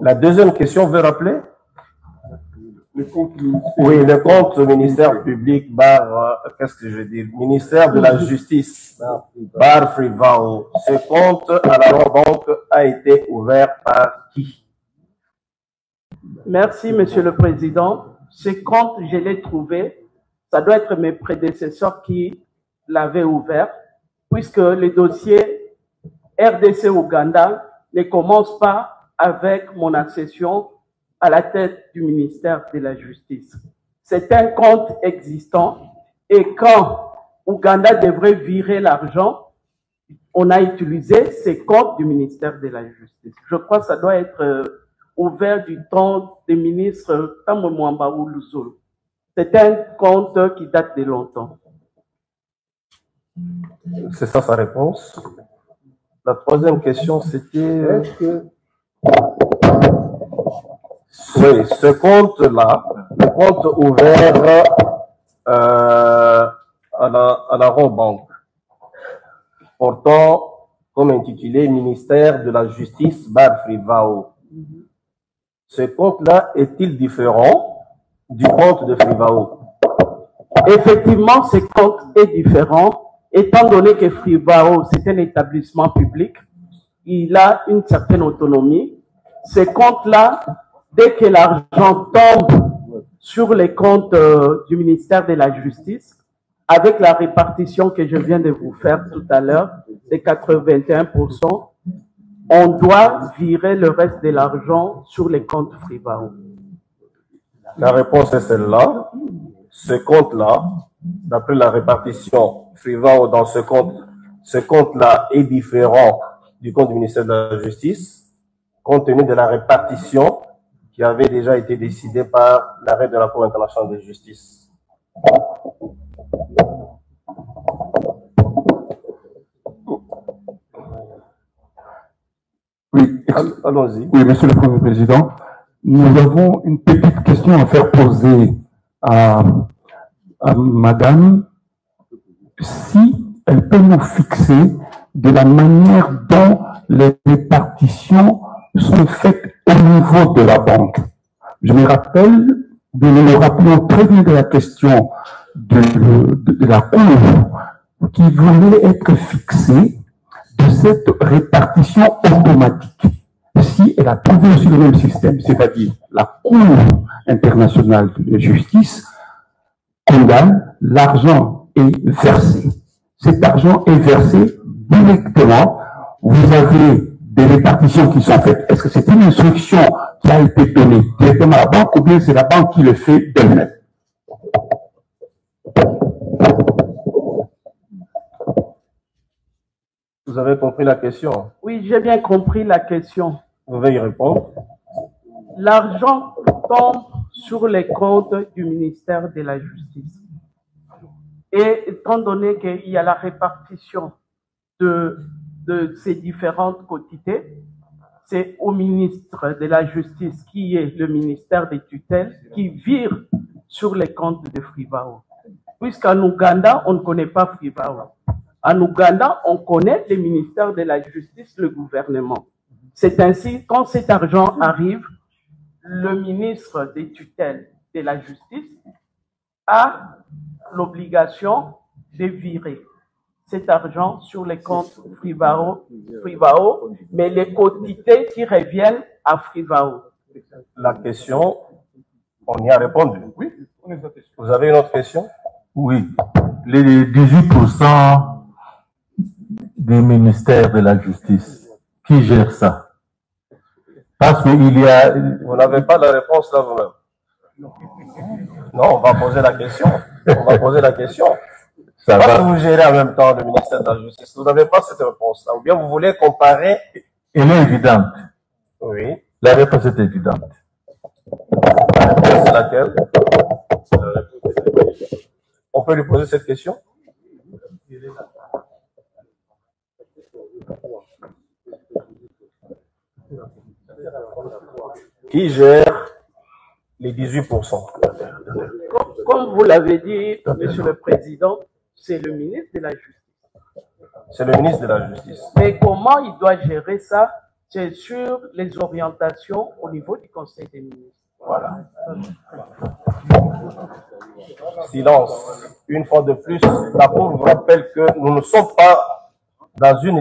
La deuxième question, veut rappeler? Oui, le compte ministère public, qu'est-ce que je veux dire? Ministère de la Justice, bar Frivao. Ce compte à la banque a été ouvert par qui? Merci, Monsieur le Président. Ce compte, je l'ai trouvé. Ça doit être mes prédécesseurs qui l'avaient ouvert, puisque le dossier RDC-Ouganda ne commence pas avec mon accession à la tête du ministère de la Justice. C'est un compte existant et quand Ouganda devrait virer l'argent, on a utilisé ces comptes du ministère de la Justice. Je crois que ça doit être ouvert du temps des ministres Tambo Mwamba ou Luzolo. C'est un compte qui date de longtemps. C'est ça sa réponse. La troisième question, c'était... Oui, ce compte-là, le compte ouvert à la Banque, portant comme intitulé Ministère de la Justice, Bar Frivao. Ce compte-là est-il différent du compte de Frivao? Effectivement, ce compte est différent, étant donné que Frivao, c'est un établissement public, il a une certaine autonomie. Ce compte-là, dès que l'argent tombe sur les comptes du ministère de la Justice, avec la répartition que je viens de vous faire tout à l'heure, de 81%, on doit virer le reste de l'argent sur les comptes Frivao. La réponse est celle-là. Ce compte-là, d'après la répartition Frivao dans ce compte-là est différent du compte du ministère de la Justice, compte tenu de la répartition qui avait déjà été décidée par l'arrêt de la Cour internationale de justice. Oui, allons-y. Oui, Monsieur le Premier Président, nous avons une petite question à faire poser à Madame, si elle peut nous fixer de la manière dont les répartitions sont faites au niveau de la banque. Je me rappelle, nous nous rappelons très bien de la question de la Cour qui voulait être fixée de cette répartition automatique. Si elle a trouvé aussi le même système, c'est-à-dire la Cour internationale de justice condamne, l'argent est versé. Cet argent est versé directement. Vous avez des répartitions qui sont faites. Est-ce que c'est une instruction qui a été donnée directement à la banque ou bien c'est la banque qui le fait d'elle-même? Vous avez compris la question? Oui, j'ai bien compris la question. Vous pouvez y répondre. L'argent tombe sur les comptes du ministère de la Justice. Et étant donné qu'il y a la répartition de ces différentes quantités, c'est au ministre de la Justice, qui est le ministère des tutelles, qui vire sur les comptes de Frivao. Puisqu'en Ouganda, on ne connaît pas Frivao. En Ouganda, on connaît le ministère de la Justice, le gouvernement. C'est ainsi, quand cet argent arrive, le ministre des tutelles de la Justice a l'obligation de virer cet argent sur les comptes Frivao, mais les quantités qui reviennent à Frivao. La question, on y a répondu. Oui. Vous avez une autre question? Oui. Les 18% des ministères de la Justice, qui gère ça? Parce qu'il y a... Vous n'avez pas la réponse là vous-même. Non, on va poser la question. On va poser la question. Ça Parce va. que vous gérez en même temps le ministère de la Justice. Vous n'avez pas cette réponse-là. Ou bien vous voulez comparer. Elle est évidente. Oui. La réponse est évidente. La réponse c'est laquelle? On peut lui poser cette question? Qui gère les 18%? Comme vous l'avez dit, Monsieur le Président, c'est le ministre de la Justice. C'est le ministre de la Justice. Mais comment il doit gérer ça? c'est sur les orientations au niveau du Conseil des ministres. Voilà. Silence. Une fois de plus, la Cour vous rappelle que nous ne sommes pas dans une